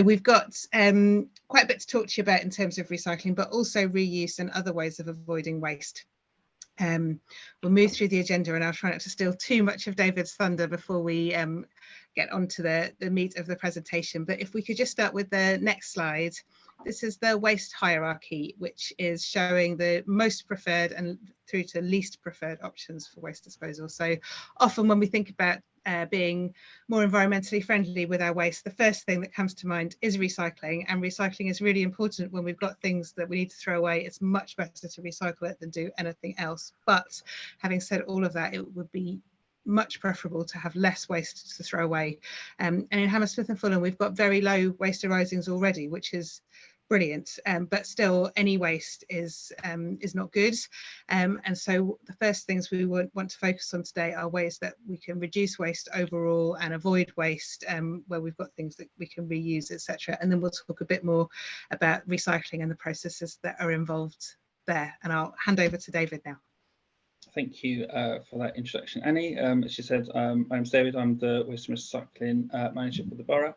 we've got quite a bit to talk to you about in terms of recycling, but also reuse and other ways of avoiding waste. We'll move through the agenda, and I'll try not to steal too much of David's thunder before we get onto the meat of the presentation. But if we could just start with the next slide. This is the waste hierarchy, which is showing the most preferred and through to least preferred options for waste disposal. So often when we think about being more environmentally friendly with our waste, the first thing that comes to mind is recycling, and recycling is really important when we've got things that we need to throw away. It's much better to recycle it than do anything else. But having said all of that, it would be much preferable to have less waste to throw away. And in Hammersmith and Fulham, we've got very low waste arisings already, which is brilliant, but still any waste is not good, and so the first things we want to focus on today are ways that we can reduce waste overall and avoid waste, where we've got things that we can reuse, etc. And then we'll talk a bit more about recycling and the processes that are involved there, and I'll hand over to David now. Thank you for that introduction, Annie. As she said, my name's David. I'm the Waste and Recycling Manager for the Borough.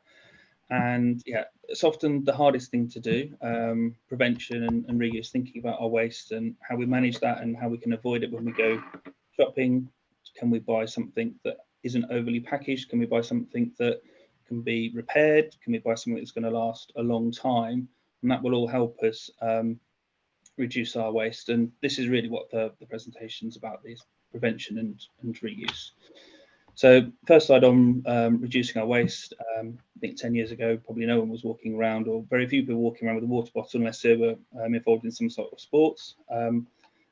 And yeah, it's often the hardest thing to do, prevention and reuse, thinking about our waste and how we manage that and how we can avoid it when we go shopping. Can we buy something that isn't overly packaged? Can we buy something that can be repaired? Can we buy something that's going to last a long time? And that will all help us reduce our waste. And this is really what the presentation's about, these prevention and reuse. So first slide on reducing our waste. I think 10 years ago, probably no one was walking around, or very few people walking around with a water bottle unless they were involved in some sort of sports. But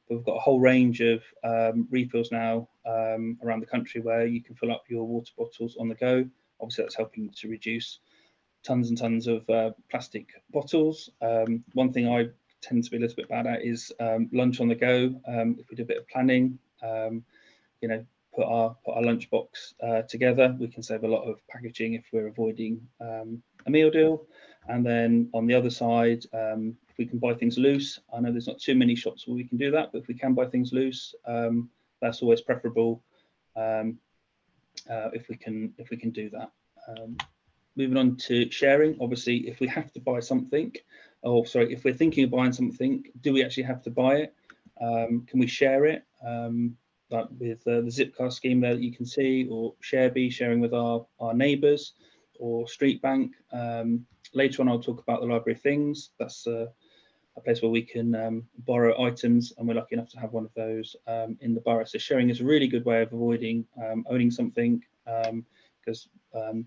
we've got a whole range of refills now around the country where you can fill up your water bottles on the go. Obviously, that's helping to reduce tons and tons of plastic bottles. One thing I tend to be a little bit bad at is lunch on the go. If we do a bit of planning, you know, put our lunchbox together, we can save a lot of packaging if we're avoiding a meal deal. And then on the other side, if we can buy things loose, I know there's not too many shops where we can do that, but if we can buy things loose, that's always preferable if we can do that. Moving on to sharing, obviously, if we have to buy something, or sorry, if we're thinking of buying something, do we actually have to buy it? Can we share it? Like with the Zipcar scheme there that you can see, or ShareBee, sharing with our neighbours, or Street Bank. Later on, I'll talk about the Library of Things. That's a place where we can borrow items, and we're lucky enough to have one of those in the borough. So sharing is a really good way of avoiding owning something, because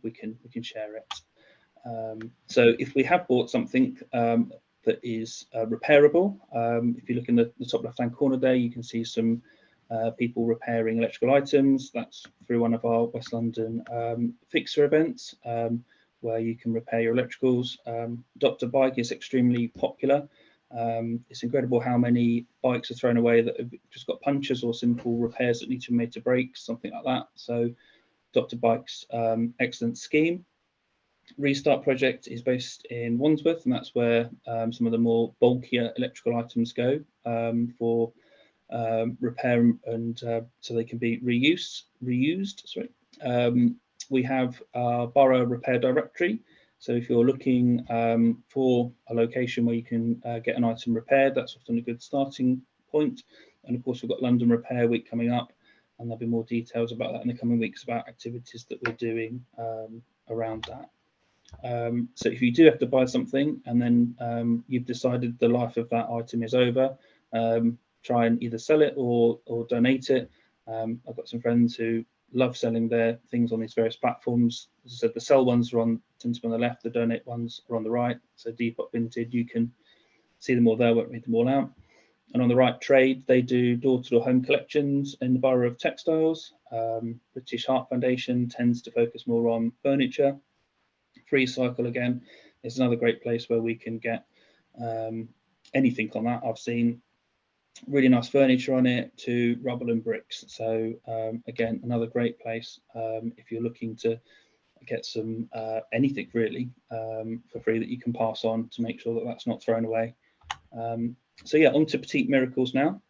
we can share it. So if we have bought something that is repairable, if you look in the top left-hand corner there, you can see some people repairing electrical items. That's through one of our West London fixer events, where you can repair your electricals. Dr. Bike is extremely popular. It's incredible how many bikes are thrown away that have just got punctures or simple repairs that need to be made to brakes, something like that. So Dr. Bike's excellent scheme. Restart project is based in Wandsworth, and that's where some of the more bulkier electrical items go for repair and so they can be reused. Sorry. We have our borough repair directory. So if you're looking for a location where you can get an item repaired, that's often a good starting point. And of course, we've got London Repair Week coming up, and there'll be more details about that in the coming weeks about activities that we're doing around that. So if you do have to buy something and then you've decided the life of that item is over, try and either sell it or donate it. I've got some friends who love selling their things on these various platforms. As I said, the sell ones are tend to be on the left, the donate ones are on the right. So Depop Vintage, you can see them all there, won't read them all out. And on the right, Trade, they do door-to-door home collections in the borough of textiles. British Heart Foundation tends to focus more on furniture. Free Cycle, again, is another great place where we can get anything on that. I've seen really nice furniture on it to rubble and bricks. So again, another great place if you're looking to get some anything really for free that you can pass on to make sure that that's not thrown away. So yeah, on to Petite Miracles now.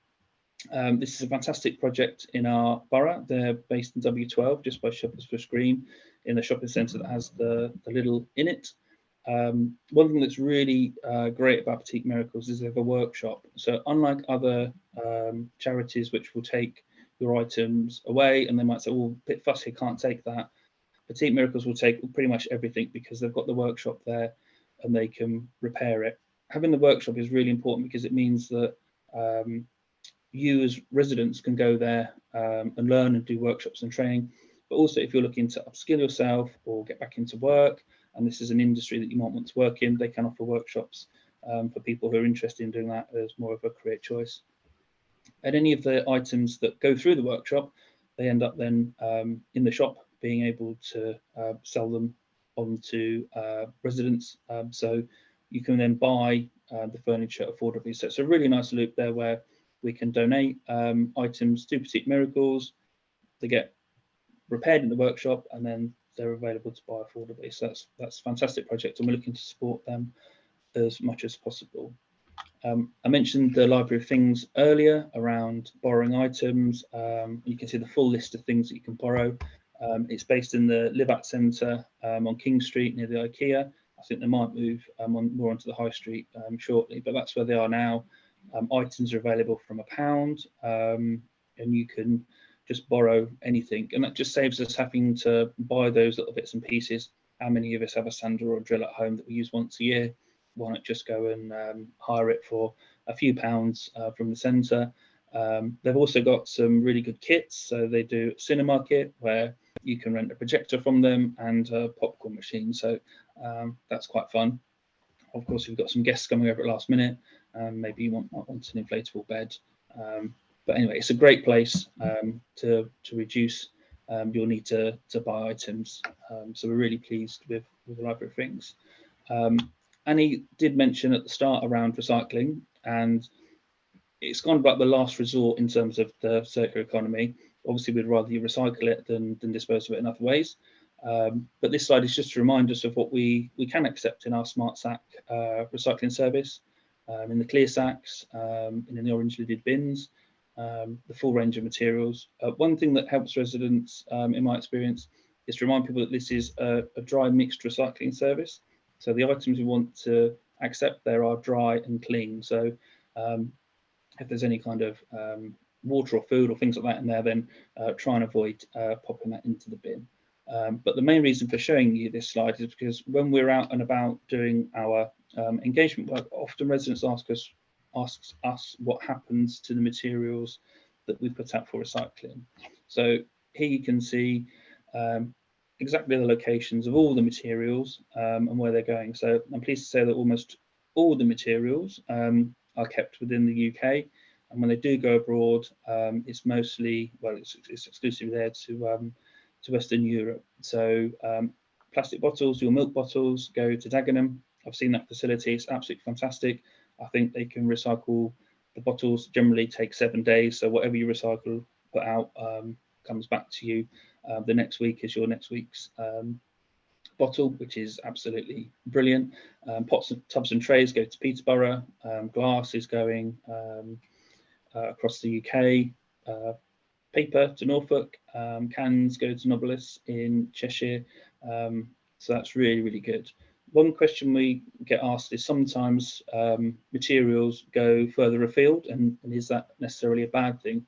This is a fantastic project in our borough. They're based in W12, just by Shepherd's Bush Green, in the shopping centre that has the Lidl in it. One thing that's really great about Petite Miracles is they have a workshop. So unlike other charities which will take your items away and they might say, oh, a bit fussy, can't take that. Petite Miracles will take pretty much everything because they've got the workshop there and they can repair it. Having the workshop is really important because it means that you as residents can go there and learn and do workshops and training. But also if you're looking to upskill yourself or get back into work, and this is an industry that you might want to work in, they can offer workshops for people who are interested in doing that as more of a career choice. And any of the items that go through the workshop, they end up then in the shop being able to sell them on to residents. So you can then buy the furniture affordably. So it's a really nice loop there where we can donate items to Petite Miracles. They get repaired in the workshop and then they're available to buy affordably. So that's a fantastic project and we're looking to support them as much as possible. I mentioned the Library of Things earlier around borrowing items. You can see the full list of things that you can borrow. It's based in the Livat Centre on King Street near the IKEA. I think they might move more onto the High Street shortly, but that's where they are now. Items are available from £1 and you can just borrow anything. And that just saves us having to buy those little bits and pieces. How many of us have a sander or a drill at home that we use once a year? Why not just go and hire it for a few pounds from the centre? They've also got some really good kits. So they do a cinema kit where you can rent a projector from them and a popcorn machine. So that's quite fun. Of course, if you've got some guests coming over at last minute, maybe you might want an inflatable bed. But anyway, it's a great place to reduce your need to buy items. So we're really pleased with the Library of Things. Annie did mention at the start around recycling, and it's kind of like the last resort in terms of the circular economy. Obviously, we'd rather you recycle it than dispose of it in other ways. But this slide is just to remind us of what we can accept in our Smart Sack recycling service, in the clear sacks, in the orange lidded bins, the full range of materials. One thing that helps residents, in my experience, is to remind people that this is a dry mixed recycling service. So the items we want to accept there are dry and clean. So if there's any kind of water or food or things like that in there, then try and avoid popping that into the bin. But the main reason for showing you this slide is because when we're out and about doing our engagement work, often residents asks us what happens to the materials that we put out for recycling. So here you can see exactly the locations of all the materials and where they're going. So I'm pleased to say that almost all the materials are kept within the UK, and when they do go abroad, it's mostly, well, it's exclusively there to Western Europe. So plastic bottles, your milk bottles, go to Dagenham. I've seen that facility, it's absolutely fantastic. I think they can recycle the bottles, generally take 7 days, so whatever you recycle, put out, comes back to you. The next week is your next week's bottle, which is absolutely brilliant. Pots, tubs and trays go to Peterborough. Glass is going across the UK. Paper to Norfolk. Cans go to Nobilis in Cheshire. So that's really, really good. One question we get asked is sometimes materials go further afield, and is that necessarily a bad thing?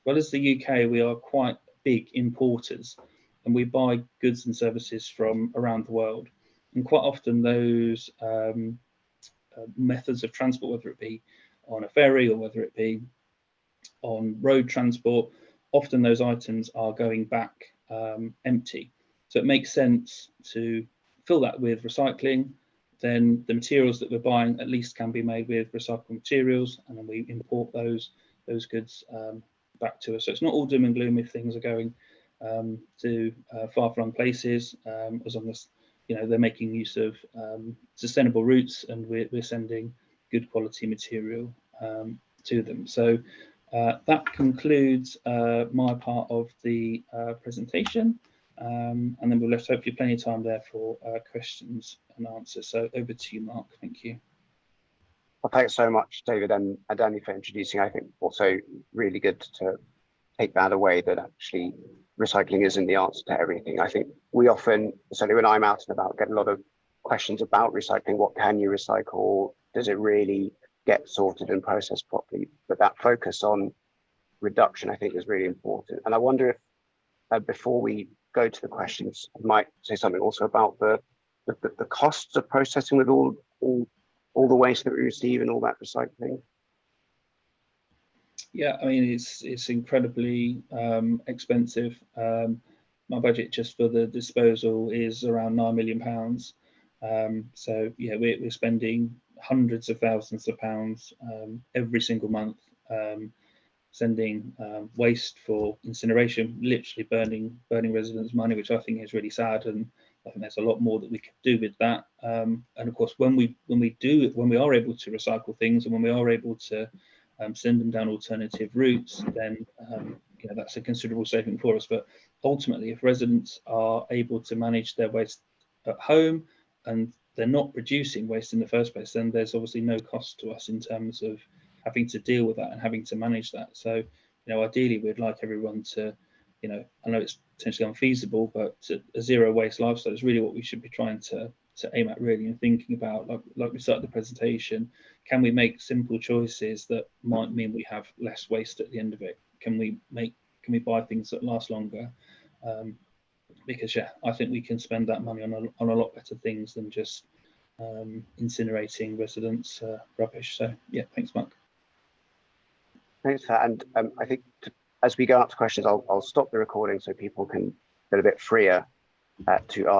Well, as the UK, we are quite big importers and we buy goods and services from around the world. And quite often those methods of transport, whether it be on a ferry or whether it be on road transport, often those items are going back empty. So it makes sense to fill that with recycling. Then the materials that we're buying at least can be made with recycled materials, and then we import those goods back to us. So it's not all doom and gloom if things are going to far-flung places, as long as they're making use of sustainable routes and we're sending good quality material to them. So that concludes my part of the presentation, and then we'll left hopefully plenty of time there for questions and answers. So over to you, Mark. Thank you. Well, thanks so much, David and Danny, for introducing. I think also really good to take that away, that actually recycling isn't the answer to everything. I think we often, certainly when I'm out and about, get a lot of questions about recycling. What can you recycle? Does it really get sorted and processed properly? But that focus on reduction, I think, is really important. And I wonder if before we go to the questions, I might say something also about the costs of processing with all the waste that we receive and all that recycling. Yeah, I mean, it's incredibly expensive. My budget just for the disposal is around £9 million. So yeah, we're spending hundreds of thousands of pounds every single month, sending waste for incineration, literally burning residents' money, which I think is really sad. And I think there's a lot more that we could do with that. And of course, when we are able to recycle things, and when we are able to send them down alternative routes, then you know, that's a considerable saving for us. But ultimately, if residents are able to manage their waste at home and they're not producing waste in the first place, then there's obviously no cost to us in terms of having to deal with that and having to manage that. So, you know, ideally, we'd like everyone to, you know, I know it's potentially unfeasible, but a zero waste lifestyle is really what we should be trying to aim at, really, and thinking about, like we started the presentation. Can we make simple choices that might mean we have less waste at the end of it? Can we buy things that last longer? Because yeah, I think we can spend that money on a lot better things than just incinerating residents' rubbish. So yeah, thanks, Mark. Thanks for that. And I think as we go out to questions, I'll stop the recording so people can get a bit freer to ask.